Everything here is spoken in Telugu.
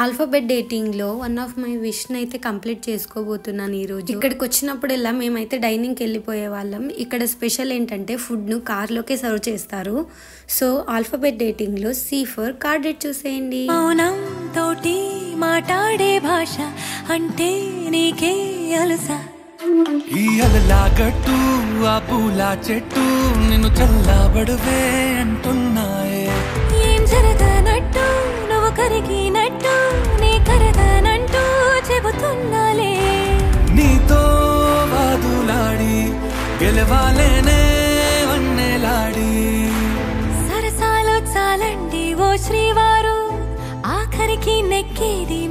ఆల్ఫాబెట్ డేటింగ్లో వన్ ఆఫ్ మై విష్ని అయితే కంప్లీట్ చేసుకోబోతున్నాను ఈరోజు. ఇక్కడికి వచ్చినప్పుడల్లా మేమైతే డైనింగ్కి వెళ్ళిపోయే వాళ్ళం. ఇక్కడ స్పెషల్ ఏంటంటే ఫుడ్ను కార్లోకే సర్వ్ చేస్తారు. సో ఆల్ఫాబెట్ డేటింగ్లో C ఫర్ కార్డ్ డేట్ చూసేయండి. మౌనం తోటి మాట్లాడే భాష అంటే నీకే అలసా. ఈ అలలాగట్టు ఆ పూల చెట్టు నిన్ను చల్లబడువే అంటున్నాయే. ఏం జరగనట్టు నువ్వు కరిగినట్టు నీ కరగనంటూ చెబుతున్నాలే. నీతో వాదులాడి గెలవాలేనే వన్నెలాడి. సరసాలు చాలండి ఓ శ్రీవారు, ఆఖరికి నెక్కేది